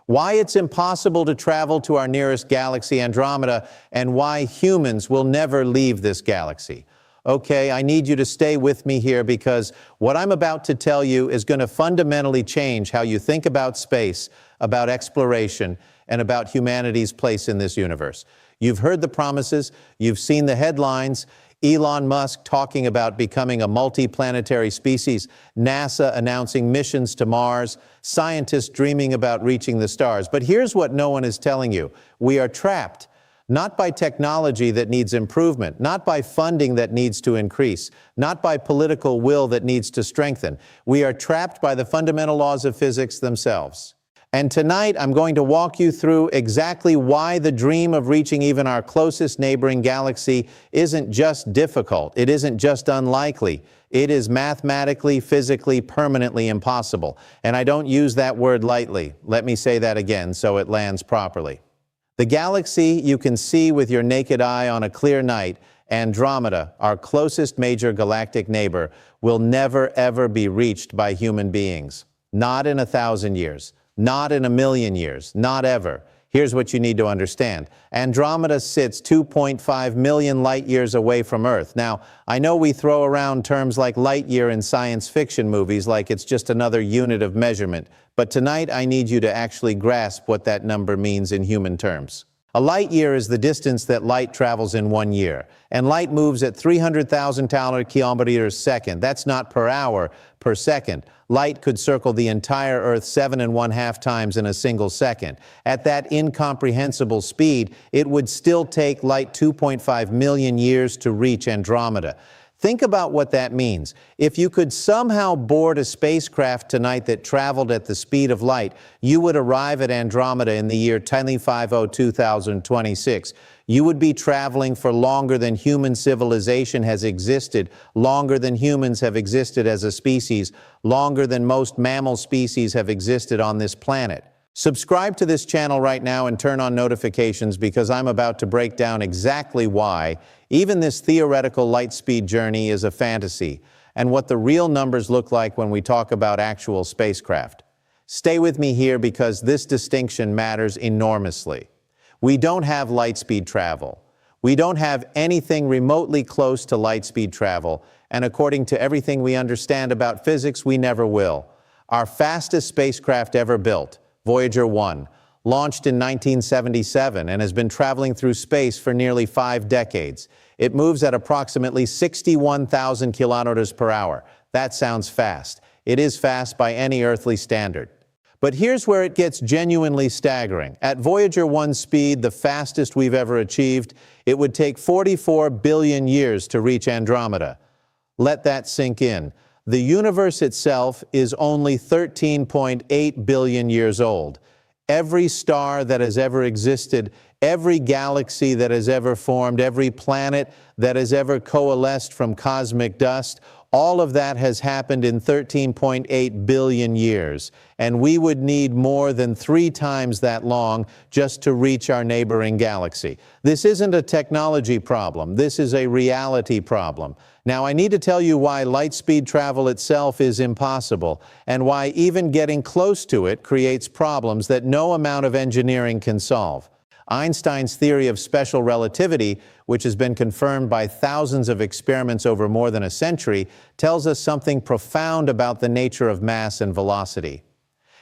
why it's impossible to travel to our nearest galaxy, Andromeda, and why humans will never leave this galaxy. Okay, I need you to stay with me here because what I'm about to tell you is going to fundamentally change how you think about space, about exploration, and about humanity's place in this universe. You've heard the promises, you've seen the headlines, Elon Musk talking about becoming a multi-planetary species, NASA announcing missions to Mars, scientists dreaming about reaching the stars. But here's what no one is telling you. We are trapped, not by technology that needs improvement, not by funding that needs to increase, not by political will that needs to strengthen. We are trapped by the fundamental laws of physics themselves. And tonight, I'm going to walk you through exactly why the dream of reaching even our closest neighboring galaxy isn't just difficult, it isn't just unlikely, it is mathematically, physically, permanently impossible. And I don't use that word lightly. Let me say that again so it lands properly. The galaxy you can see with your naked eye on a clear night, Andromeda, our closest major galactic neighbor, will never ever be reached by human beings. Not in 1,000 years. Not in 1,000,000 years, not ever. Here's what you need to understand. Andromeda sits 2.5 million light years away from Earth. Now, I know we throw around terms like light year in science fiction movies like it's just another unit of measurement, but tonight I need you to actually grasp what that number means in human terms. A light year is the distance that light travels in 1 year, and light moves at 300,000 kilometers a second. That's not per hour, per second. Light could circle the entire Earth 7½ times in a single second. At that incomprehensible speed, it would still take light 2.5 million years to reach Andromeda. Think about what that means. If you could somehow board a spacecraft tonight that traveled at the speed of light, you would arrive at Andromeda in the year 2026. You would be traveling for longer than human civilization has existed, longer than humans have existed as a species, longer than most mammal species have existed on this planet. Subscribe to this channel right now and turn on notifications because I'm about to break down exactly why even this theoretical light speed journey is a fantasy and what the real numbers look like when we talk about actual spacecraft. Stay with me here because this distinction matters enormously. We don't have light speed travel. We don't have anything remotely close to light speed travel, and according to everything we understand about physics, we never will. Our fastest spacecraft ever built, Voyager 1, launched in 1977 and has been traveling through space for nearly 5 decades. It moves at approximately 61,000 kilometers per hour. That sounds fast. It is fast by any earthly standard. But here's where it gets genuinely staggering. At Voyager 1 speed, the fastest we've ever achieved, it would take 44 billion years to reach Andromeda. Let that sink in. The universe itself is only 13.8 billion years old. Every star that has ever existed, every galaxy that has ever formed, every planet that has ever coalesced from cosmic dust, all of that has happened in 13.8 billion years, and we would need more than 3 times that long just to reach our neighboring galaxy. This isn't a technology problem. This is a reality problem. Now, I need to tell you why light speed travel itself is impossible, and why even getting close to it creates problems that no amount of engineering can solve. Einstein's theory of special relativity, which has been confirmed by thousands of experiments over more than a century, tells us something profound about the nature of mass and velocity.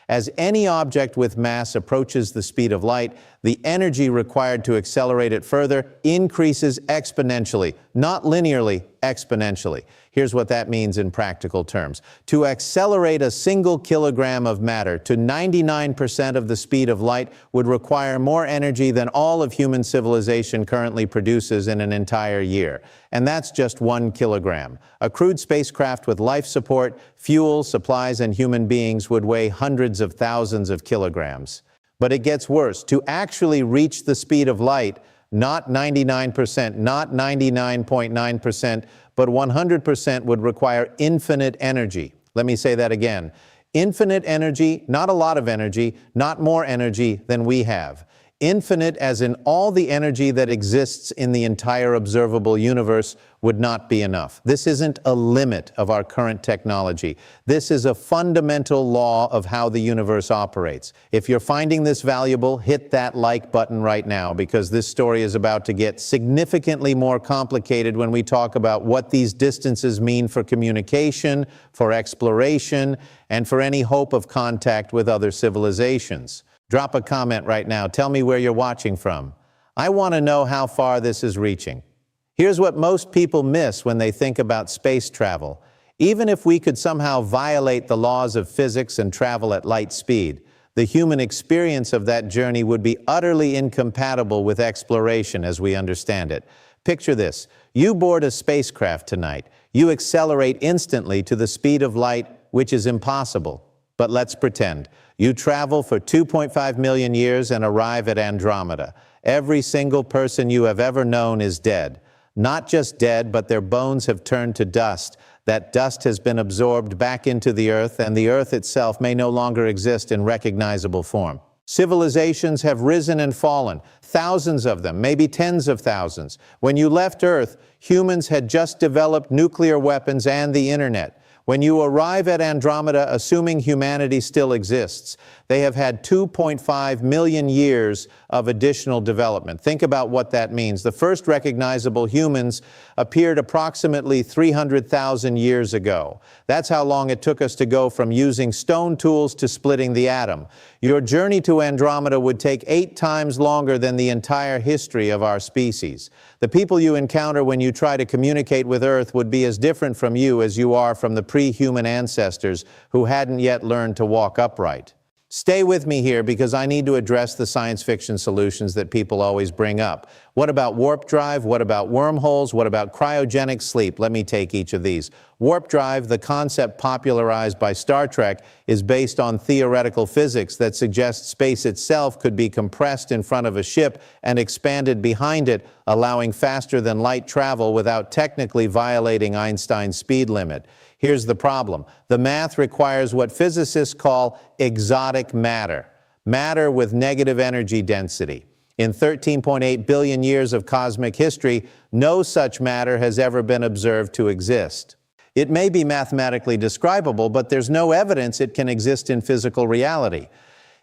As any object with mass approaches the speed of light, the energy required to accelerate it further increases exponentially, not linearly, exponentially. Here's what that means in practical terms. To accelerate a single kilogram of matter to 99% of the speed of light would require more energy than all of human civilization currently produces in an entire year. And that's just 1 kilogram. A crewed spacecraft with life support, fuel, supplies, and human beings would weigh hundreds of thousands of kilograms. But it gets worse. To actually reach the speed of light, not 99%, not 99.9%, but 100% would require infinite energy. Let me say that again. Infinite energy, not a lot of energy, not more energy than we have. Infinite as in all the energy that exists in the entire observable universe would not be enough. This isn't a limit of our current technology. This is a fundamental law of how the universe operates. If you're finding this valuable, hit that like button right now, because this story is about to get significantly more complicated when we talk about what these distances mean for communication, for exploration, and for any hope of contact with other civilizations. Drop a comment right now. Tell me where you're watching from. I want to know how far this is reaching. Here's what most people miss when they think about space travel. Even if we could somehow violate the laws of physics and travel at light speed, the human experience of that journey would be utterly incompatible with exploration as we understand it. Picture this. You board a spacecraft tonight. You accelerate instantly to the speed of light, which is impossible. But let's pretend. You travel for 2.5 million years and arrive at Andromeda. Every single person you have ever known is dead. Not just dead, but their bones have turned to dust. That dust has been absorbed back into the Earth, and the Earth itself may no longer exist in recognizable form. Civilizations have risen and fallen, thousands of them, maybe tens of thousands. When you left Earth, humans had just developed nuclear weapons and the internet. When you arrive at Andromeda, assuming humanity still exists, they have had 2.5 million years of additional development. Think about what that means. The first recognizable humans appeared approximately 300,000 years ago. That's how long it took us to go from using stone tools to splitting the atom. Your journey to Andromeda would take 8 times longer than the entire history of our species. The people you encounter when you try to communicate with Earth would be as different from you as you are from the pre-human ancestors who hadn't yet learned to walk upright. Stay with me here, because I need to address the science fiction solutions that people always bring up. What about warp drive? What about wormholes? What about cryogenic sleep? Let me take each of these. Warp drive, the concept popularized by Star Trek, is based on theoretical physics that suggests space itself could be compressed in front of a ship and expanded behind it, allowing faster than light travel without technically violating Einstein's speed limit. Here's the problem. The math requires what physicists call exotic matter, matter with negative energy density. In 13.8 billion years of cosmic history, no such matter has ever been observed to exist. It may be mathematically describable, but there's no evidence it can exist in physical reality.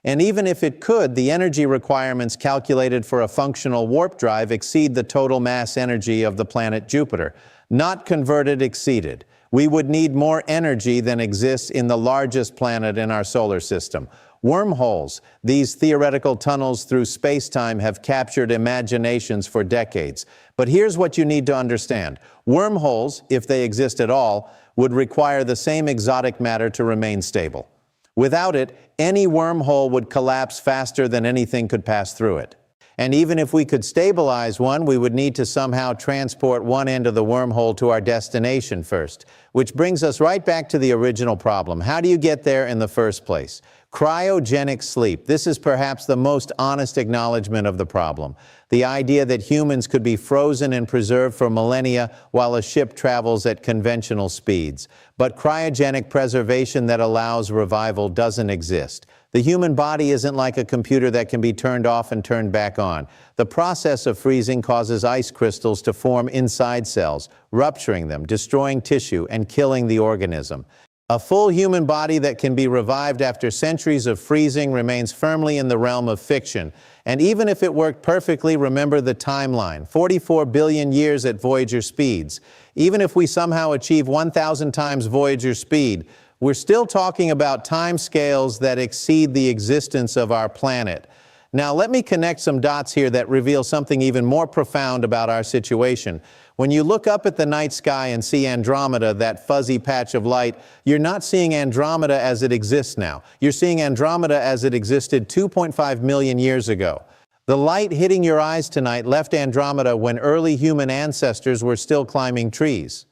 And even if it could, the energy requirements calculated for a functional warp drive exceed the total mass energy of the planet Jupiter. Not converted, exceeded. We would need more energy than exists in the largest planet in our solar system. Wormholes, these theoretical tunnels through space-time, have captured imaginations for decades. But here's what you need to understand. Wormholes, if they exist at all, would require the same exotic matter to remain stable. Without it, any wormhole would collapse faster than anything could pass through it. And even if we could stabilize one, we would need to somehow transport one end of the wormhole to our destination first. Which brings us right back to the original problem. How do you get there in the first place? Cryogenic sleep. This is perhaps the most honest acknowledgement of the problem. The idea that humans could be frozen and preserved for millennia while a ship travels at conventional speeds. But cryogenic preservation that allows revival doesn't exist. The human body isn't like a computer that can be turned off and turned back on. The process of freezing causes ice crystals to form inside cells, rupturing them, destroying tissue, and killing the organism. A full human body that can be revived after centuries of freezing remains firmly in the realm of fiction. And even if it worked perfectly, remember the timeline, 44 billion years at Voyager speeds. Even if we somehow achieve 1,000 times Voyager speed, we're still talking about time scales that exceed the existence of our planet. Now, let me connect some dots here that reveal something even more profound about our situation. When you look up at the night sky and see Andromeda, that fuzzy patch of light, you're not seeing Andromeda as it exists now. You're seeing Andromeda as it existed 2.5 million years ago. The light hitting your eyes tonight left Andromeda when early human ancestors were still climbing trees.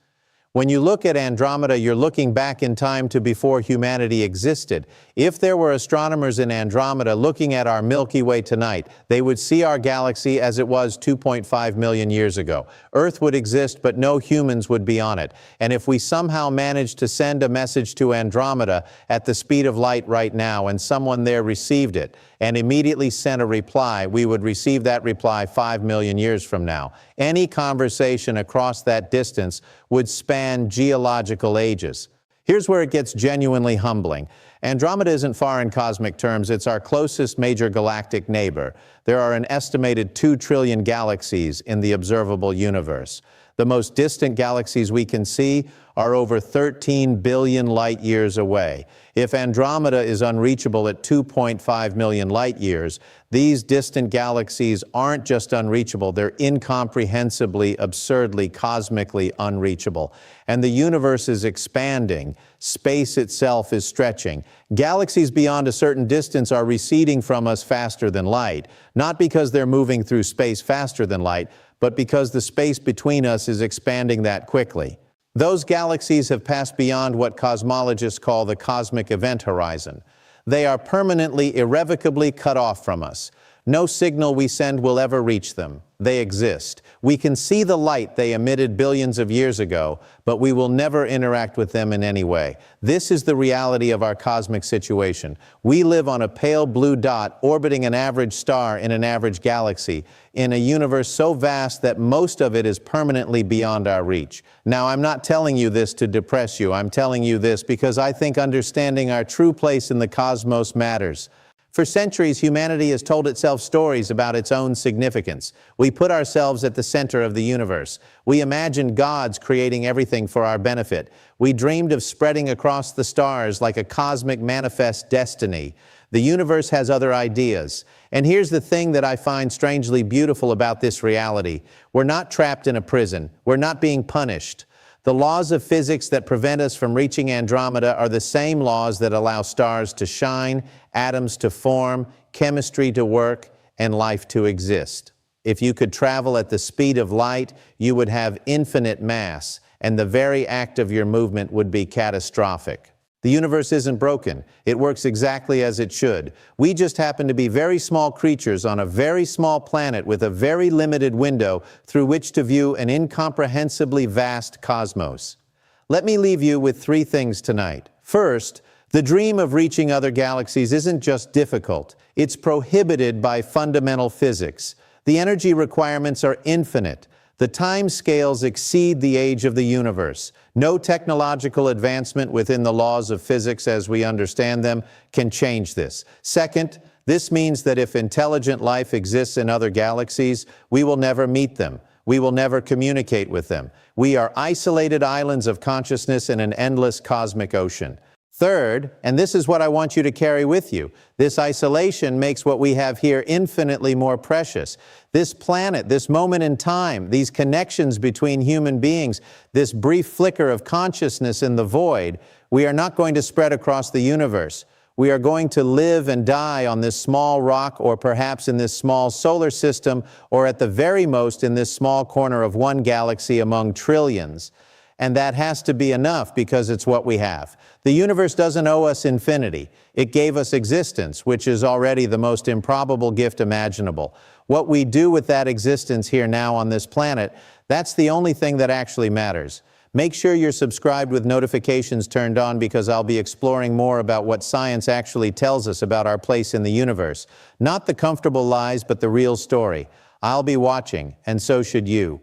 When you look at Andromeda, you're looking back in time to before humanity existed. If there were astronomers in Andromeda looking at our Milky Way tonight, they would see our galaxy as it was 2.5 million years ago. Earth would exist, but no humans would be on it. And if we somehow managed to send a message to Andromeda at the speed of light right now, and someone there received it, and immediately sent a reply, we would receive that reply 5 million years from now. Any conversation across that distance would span geological ages. Here's where it gets genuinely humbling. Andromeda isn't far in cosmic terms. It's our closest major galactic neighbor. There are an estimated 2 trillion galaxies in the observable universe. The most distant galaxies we can see are over 13 billion light years away. If Andromeda is unreachable at 2.5 million light years, these distant galaxies aren't just unreachable, they're incomprehensibly, absurdly, cosmically unreachable. And the universe is expanding. Space itself is stretching. Galaxies beyond a certain distance are receding from us faster than light, not because they're moving through space faster than light, but because the space between us is expanding that quickly. Those galaxies have passed beyond what cosmologists call the cosmic event horizon. They are permanently, irrevocably cut off from us. No signal we send will ever reach them. They exist. We can see the light they emitted billions of years ago, but we will never interact with them in any way. This is the reality of our cosmic situation. We live on a pale blue dot orbiting an average star in an average galaxy, in a universe so vast that most of it is permanently beyond our reach. Now, I'm not telling you this to depress you. I'm telling you this because I think understanding our true place in the cosmos matters. For centuries, humanity has told itself stories about its own significance. We put ourselves at the center of the universe. We imagined gods creating everything for our benefit. We dreamed of spreading across the stars like a cosmic manifest destiny. The universe has other ideas. And here's the thing that I find strangely beautiful about this reality. We're not trapped in a prison. We're not being punished. The laws of physics that prevent us from reaching Andromeda are the same laws that allow stars to shine, atoms to form, chemistry to work, and life to exist. If you could travel at the speed of light, you would have infinite mass, and the very act of your movement would be catastrophic. The universe isn't broken. It works exactly as it should. We just happen to be very small creatures on a very small planet with a very limited window through which to view an incomprehensibly vast cosmos. Let me leave you with 3 things tonight. First, the dream of reaching other galaxies isn't just difficult. It's prohibited by fundamental physics. The energy requirements are infinite. The time scales exceed the age of the universe. No technological advancement within the laws of physics as we understand them can change this. Second, this means that if intelligent life exists in other galaxies, we will never meet them. We will never communicate with them. We are isolated islands of consciousness in an endless cosmic ocean. Third, and this is what I want you to carry with you, this isolation makes what we have here infinitely more precious. This planet, this moment in time, these connections between human beings, this brief flicker of consciousness in the void, we are not going to spread across the universe. We are going to live and die on this small rock, or perhaps in this small solar system, or at the very most in this small corner of one galaxy among trillions. And that has to be enough because it's what we have. The universe doesn't owe us infinity. It gave us existence, which is already the most improbable gift imaginable. What we do with that existence here now on this planet, that's the only thing that actually matters. Make sure you're subscribed with notifications turned on because I'll be exploring more about what science actually tells us about our place in the universe. Not the comfortable lies, but the real story. I'll be watching, and so should you.